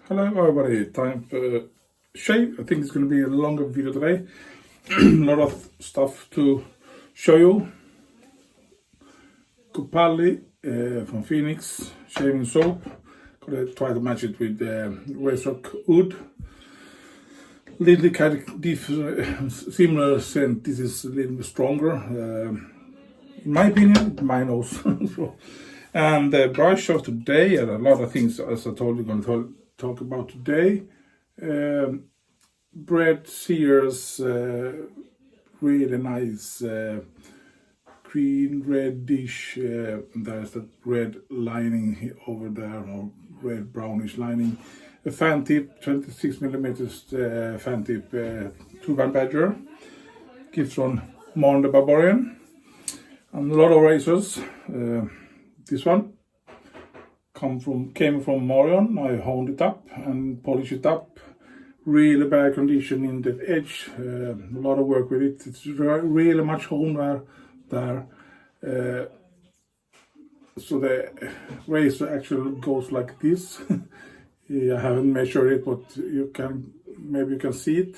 Hello everybody, time for shave. I think it's going to be a longer video today. A lot of stuff to show you. Copalli from Phoenix shaving soap. Gonna try to match it with Razorock OUD. Little kind of similar scent. This is a little bit stronger. In my opinion, my nose. And the brush of today, and a lot of things, as I told you, going to talk about today. Bread Sears, really nice green reddish. There's that red lining over there, or red brownish lining. A fantip, 26 millimeters fantip 2-band badger. Gift from Marion the Barbarian. And a lot of razors. This one came from Marion. I honed it up and polished it up. Really bad condition in the edge. A lot of work with it. It's really much hone there. So the razor actually goes like this. I haven't measured it, but maybe you can see it.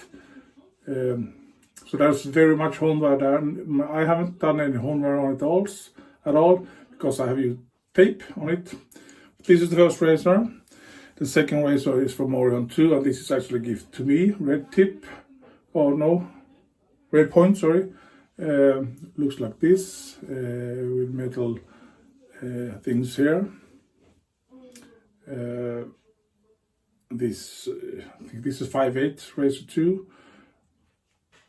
So there's very much hone wear there. I haven't done any hone wear on it at all because I have used tape on it. This is the first razor. The second razor is from Marion too, and this is actually a gift to me. Red tip, red point, sorry. Looks like this with metal things here. I think this is 5/8 razor too.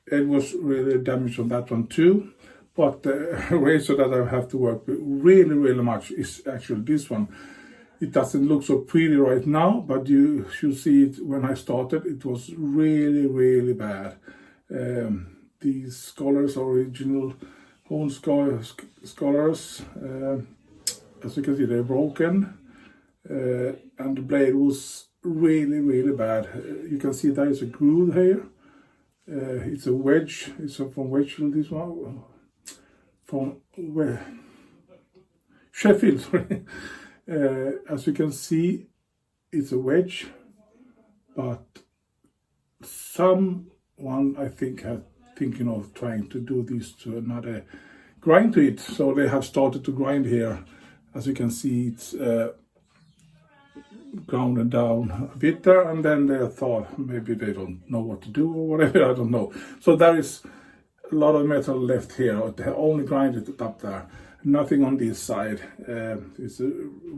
It was really damaged on that one too. But the razor that I have to work with really much is actually this one. It doesn't look so pretty right now, but you should see it when I started. It was really bad. These scholars, original hone scholars, as you can see, they're broken. And the blade was really bad. You can see there is a groove here. It's a wedge. It's from wedge, this one. From where? Sheffield, sorry. As you can see, it's a wedge, but someone I think had thinking of trying to do this to another grind to it. So they have started to grind here. As you can see, it's grounded down a bit there, and then they thought maybe they don't know what to do or whatever, I don't know. So there is a lot of metal left here. They only grinded it up there. Nothing on this side. It's a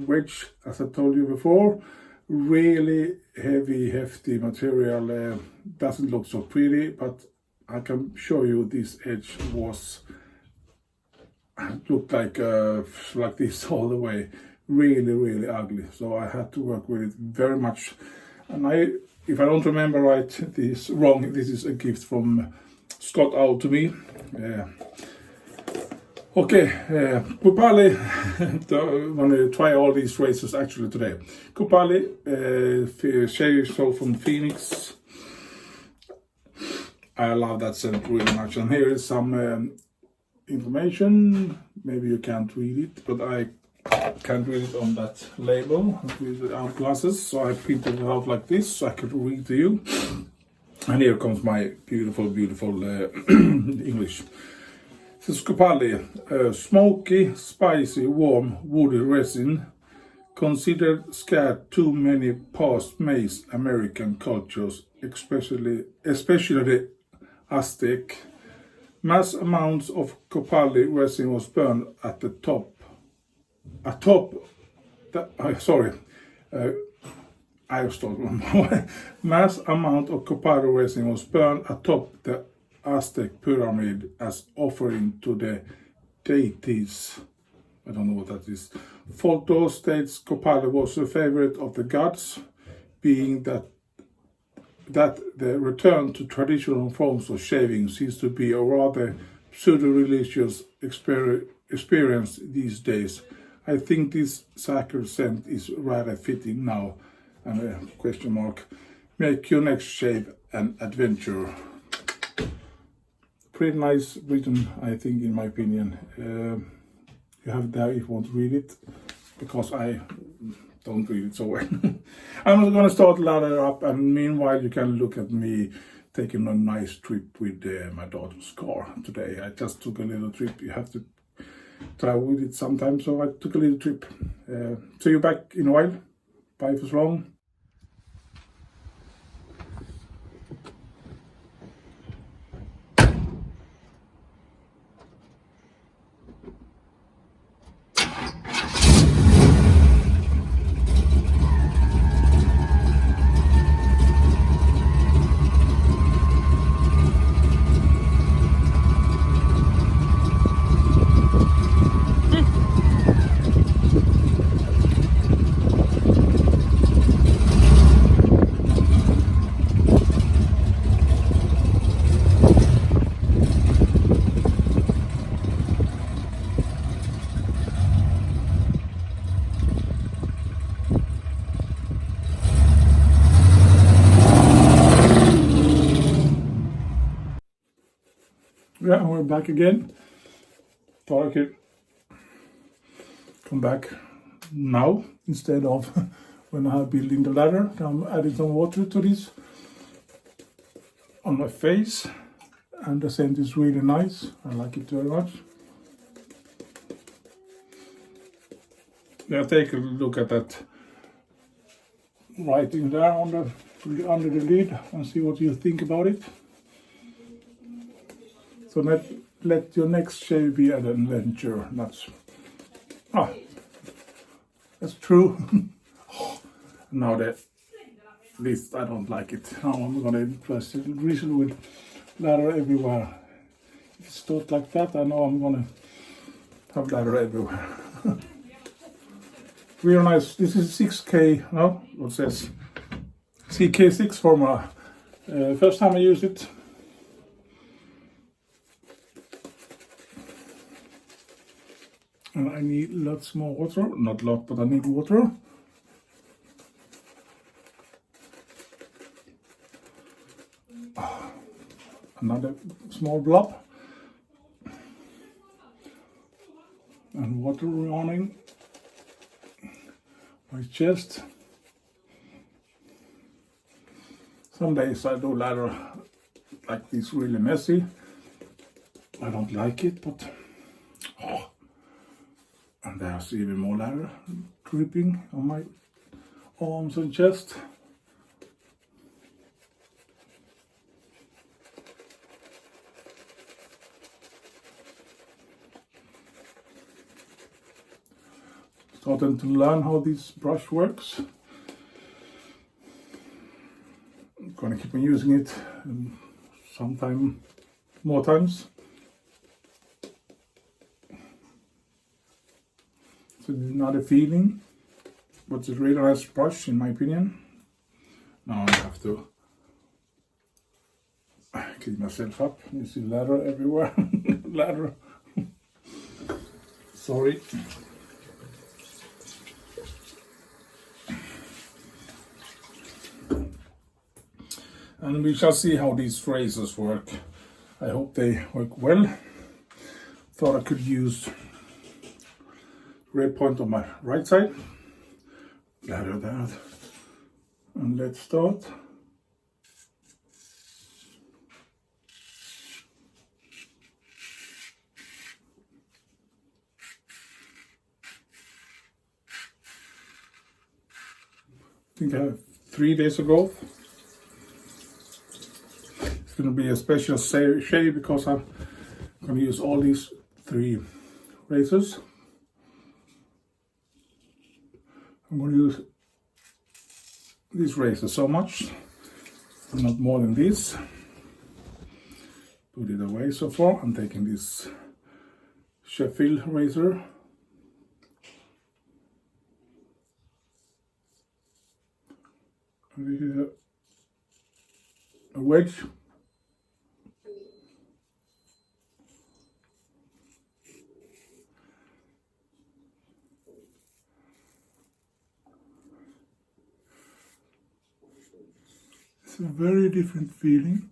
wedge, as I told you before. Really heavy, hefty material. Doesn't look so pretty, but I can show you this edge looked like this all the way. Really ugly. So I had to work with it very much. And if I don't remember right, this is a gift from SOTD OUD to me. Okay, Copalli. I'm gonna try all these razors actually today. Copalli, shaving soap from Phoenix. I love that scent really much. And here is some information. Maybe you can't read it, but I can't read it on that label without glasses. So I printed it out like this so I could read to you. And here comes my beautiful English. This is Copalli, smoky, spicy, warm, woody resin, considered scared too many past Maze American cultures, especially the Aztec. Mass amounts of Copalli resin was burned at the top. Mass amount of Copalli resin was burned atop the Aztec pyramid as offering to the deities. I don't know what that is. Photo states Copalli was a favorite of the gods, being that the return to traditional forms of shaving seems to be a rather pseudo-religious experience these days. I think this sacred scent is rather fitting now. And a question mark. Make your next shave an adventure. Pretty nice written, I think, in my opinion. You have it there if you want to read it, because I don't read it so well. I'm going to start ladder up, and meanwhile you can look at me taking a nice trip with my daughter's car today. I just took a little trip. You have to try with it sometimes, so I took a little trip. See you back in a while. Bye for so long. Yeah, we're back again. Thought I could come back now instead of when I'm building the ladder. I'm adding some water to this on my face, and the scent is really nice. I like it very much. Now take a look at that writing there on the under the lid and see what you think about it. So let your next shave be an adventure. That's true. Now that this, I don't like it. Now I'm gonna drizzle with ladder everywhere. If it's not like that, I know I'm gonna have ladder everywhere. Real nice. This is 6K. No, what says CK6 formula. First time I use it. And I need lots more water. Not a lot, but I need water. Another small blob. And water running my chest. Some days I do ladder like this really messy. I don't like it, but and there's even more ladder dripping on my arms and chest. Starting to learn how this brush works. I'm gonna keep on using it sometime more times. It's another feeling, but it's a really nice brush in my opinion. Now I have to clean myself up. You see ladder everywhere. Ladder. Sorry. And we shall see how these razors work. I hope they work well. Thought I could use red point on my right side. Ladder that. And let's start. I think I have 3 days ago. It's going to be a special shave because I'm going to use all these 3 razors. I'm going to use this razor so much, not more than this. Put it away so far. I'm taking this Sheffield razor. And this is a wedge. It's a very different feeling.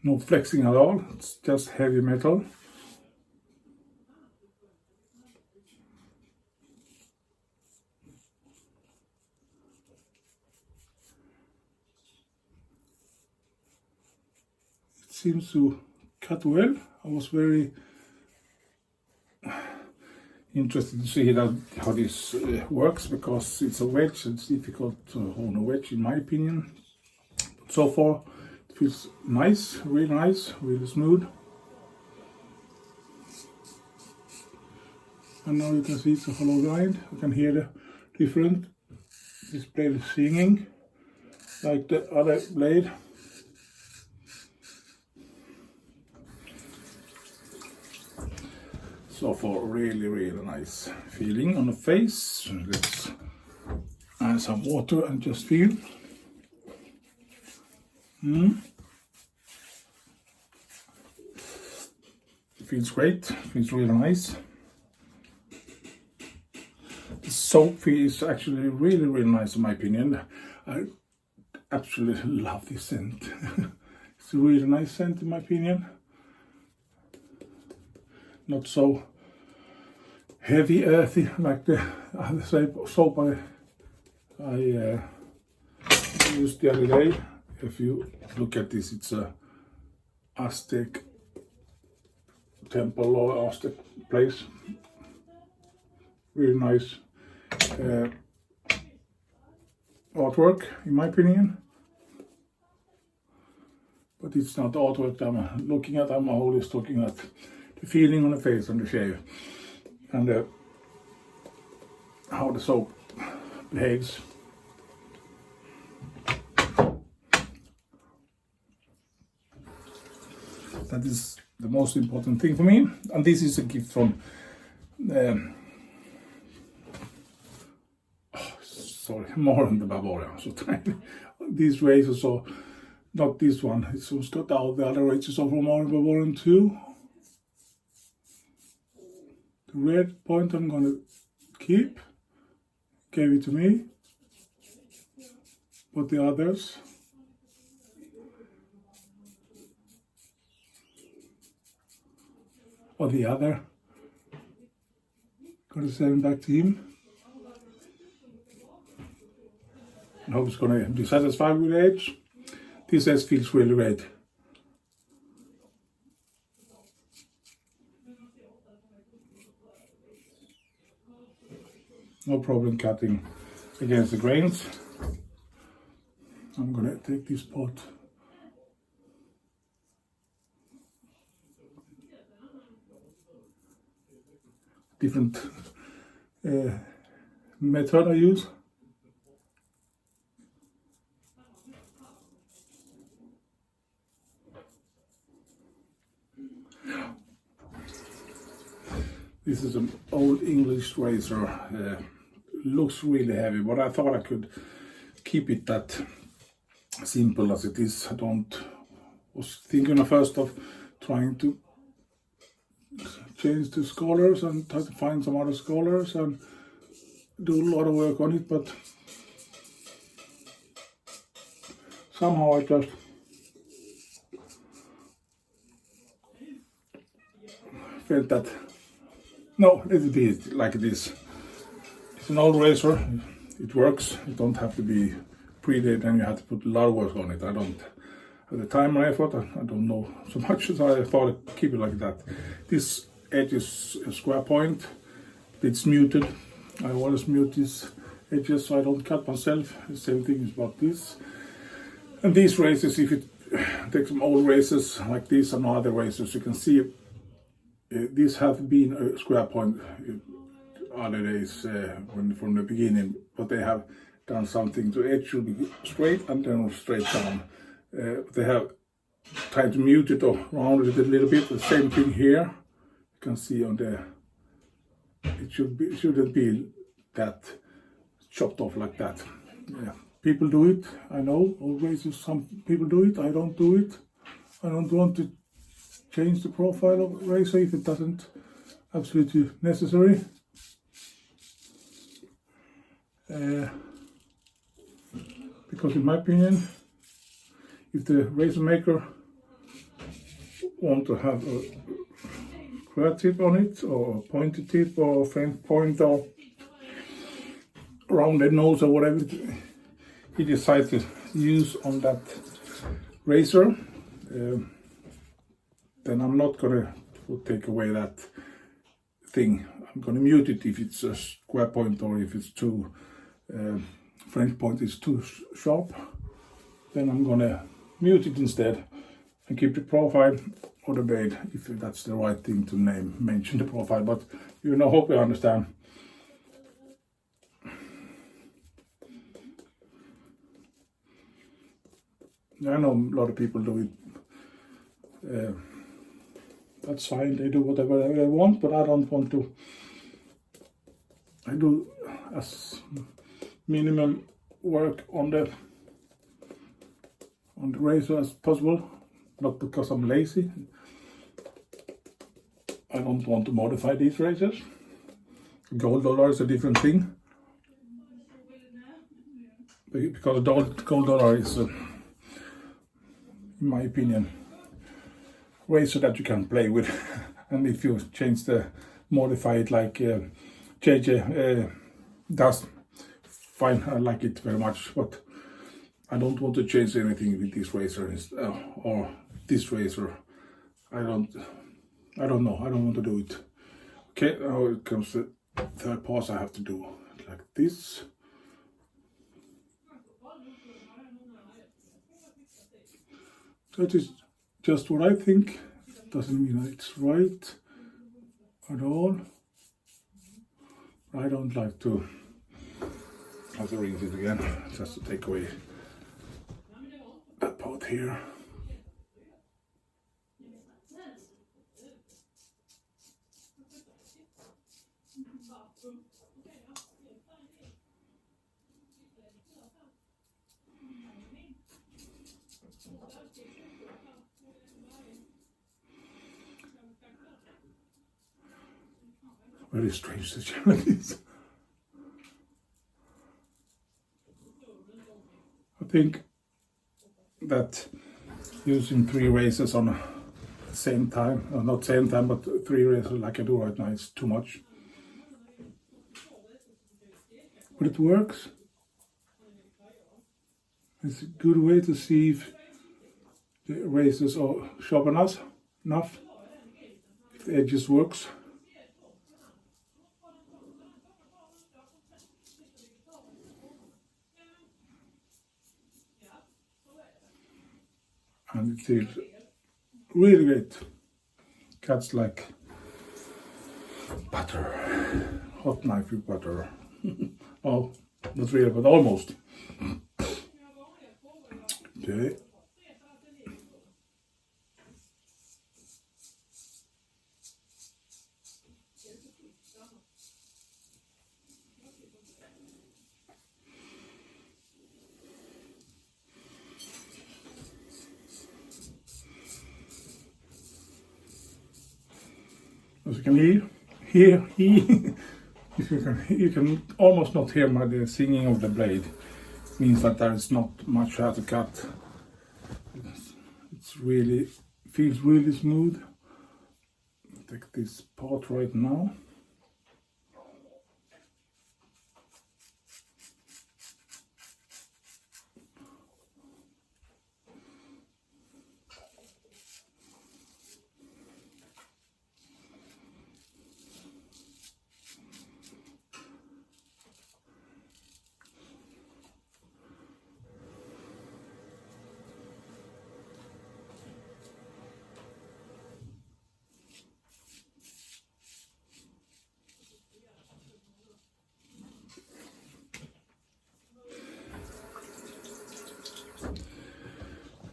No flexing at all, it's just heavy metal. seems to cut well. I was very interested to see how this works, because it's a wedge. It's difficult to hold a wedge in my opinion. But so far it feels nice, really smooth. And now you can see it's a hollow grind. You can hear the different. This blade is singing like the other blade. So far, really nice feeling on the face. Let's add some water and just feel. It feels great. Feels really nice. The soap is actually really nice in my opinion. I absolutely love this scent. It's a really nice scent in my opinion. Not so heavy, earthy like the other soap I used the other day. If you look at this, it's a Aztec temple or Aztec place. Really nice artwork in my opinion. But it's not the artwork I'm looking at, I'm always looking at the feeling on the face and the shave. And how the soap behaves. That is the most important thing for me. And this is a gift from Marion the Barbarian. So tiny. These razors are not this one. It's got out. The other razors are from Marion the Barbarian too. The red point I'm gonna keep. Gave it to me. But the others, or the other, gonna send back to him. I hope he's gonna be satisfied with the edge. This edge feels really red. No problem cutting against the grains. I'm gonna take this pot. Different method I use. This is an old English razor. Looks really heavy, but I thought I could keep it that simple as it is. Was thinking at first of trying to change the scholars and try to find some other scholars and do a lot of work on it, but somehow I just felt that no, let's be it like it is. It's an old razor, it works. You don't have to be pre-dated and you have to put a lot of work on it. I don't have the time or effort, I don't know so much, so I thought I'd keep it like that. This edge is a square point, it's muted. I always mute these edges so I don't cut myself. The same thing is about this. And these razors, if you take some old razors like this and other razors, you can see these have been a square point other days from the beginning, but they have done something to edge should be straight and then straight down. They have tried to mute it or round it a little bit. The same thing here. You can see on the. It shouldn't be that chopped off like that. Yeah. People do it. I know. Always some people do it. I don't do it. I don't want to change the profile of razor if it doesn't absolutely necessary. Because in my opinion, if the razor maker want to have a square tip on it, or a pointed tip, or faint point, or rounded nose, or whatever he decides to use on that razor, then I'm not gonna take away that thing. I'm gonna mute it if it's a square point or if it's too French point is too sharp. Then I'm gonna mute it instead and keep the profile or the blade, if that's the right thing to mention the profile, but you know, hope you understand. I know a lot of people do it. That's fine, they do whatever they want, but I don't want to. I do as minimum work on the razor as possible, not because I'm lazy. I don't want to modify these razors. Gold dollar is a different thing, because gold dollar is, in my opinion, razor that you can play with. And if you modify it like JJ does, fine, I like it very much, but I don't want to change anything with this razor or this razor. I don't know, I don't want to do it. Okay, now it comes to the third pass. I have to do like this. That is just what I think. It doesn't mean that it's right at all. I don't like to have to rinse it again, just to take away that part here. Very strange the channel is. I think that using 3 razors on the same time, or not same time, but 3 razors like I do right now, is too much. But it works. It's a good way to see if the razors are sharp enough, if the edges works. And it feels really great. Cuts like butter, hot knife with butter. Oh, not really, but almost. Okay. As you can hear, you can almost not hear the singing of the blade. It means that there is not much hair to cut. It's really, feels really smooth. Take this part right now.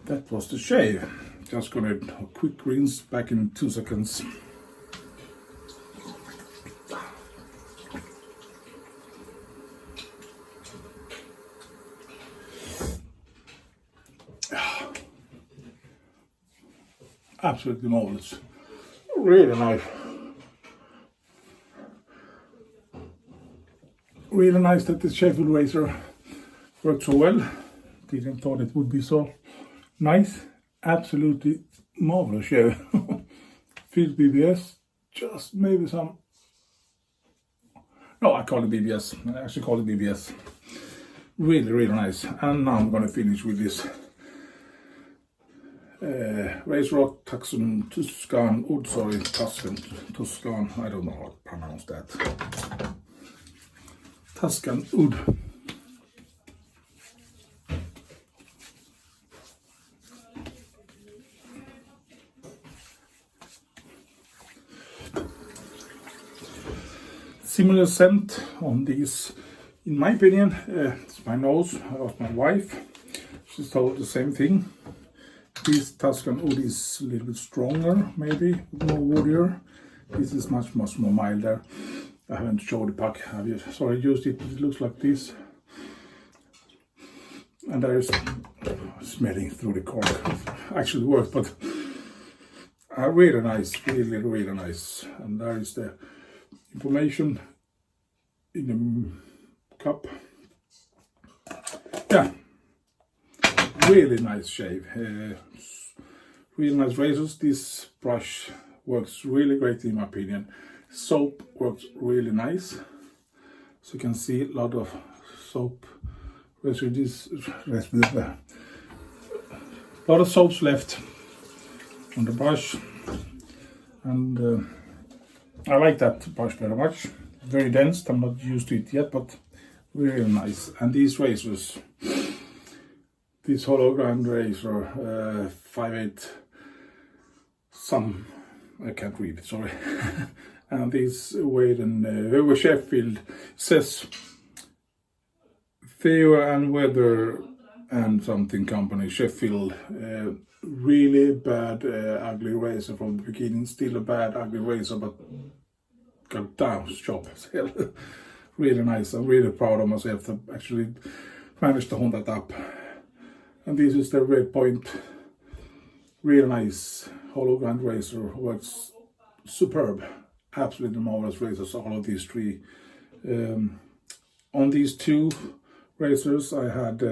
That was the shave. Just gonna do a quick rinse, back in 2 seconds. Absolutely marvelous. Really nice. Really nice that this Sheffield razor worked so well. Didn't thought it would be so nice. Absolutely marvelous shave. Feels BBS. Just maybe some. No, I call it BBS. I actually call it BBS. Really, really nice. And now I'm gonna finish with this Razorock Tuscan OUD, sorry, Tuscan, I don't know how to pronounce that. Tuscan OUD. Similar scent on these, in my opinion. It's my nose of my wife. She told the same thing. This Tuscan OUD is a little bit stronger, maybe more woodier. This is much more milder. I haven't showed the pack. Have you? Sorry, used it. It looks like this, and there is smelling through the cork. Actually works, but really nice, really nice. And there is the information in the cup. Yeah, really nice shave. Really nice razors. This brush works really great in my opinion. Soap works really nice. So you can see a lot of soap residues. A lot of soaps left on the brush, and I like that brush very much. Very dense. I'm not used to it yet, but really nice. And these razors, this hologram razor, 5/8, some I can't read it, sorry. And this Wade and Sheffield says Theo and Weather and something company, Sheffield. Really bad, ugly razor from the beginning. Still a bad, ugly razor, but got down job. Really nice. I'm really proud of myself to actually manage to hold that up. And this is the red point. Real nice hologram razor. Works superb. Absolutely marvelous razors. All of these three. On these two razors, I had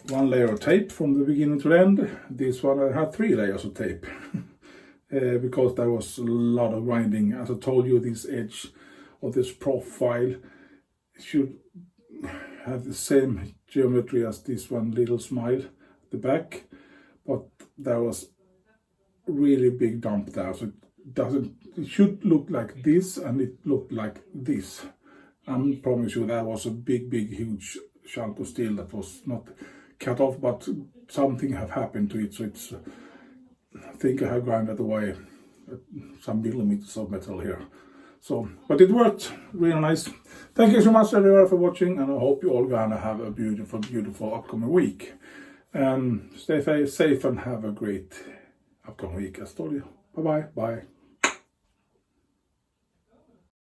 one layer of tape from the beginning to the end. This one I had 3 layers of tape. Because there was a lot of grinding. As I told you, this edge of this profile should have the same geometry as this one little smile at the back, but there was really big dump there, so it should look like this, and it looked like this. I promise you that was a big huge chunk of steel that was not cut off, but something have happened to it, so it's I think I have grinded away some millimeters of metal here. So, but it worked really nice. Thank you so much everyone for watching, and I hope you all gonna have a beautiful upcoming week. Stay safe and have a great upcoming week. As told you. Bye.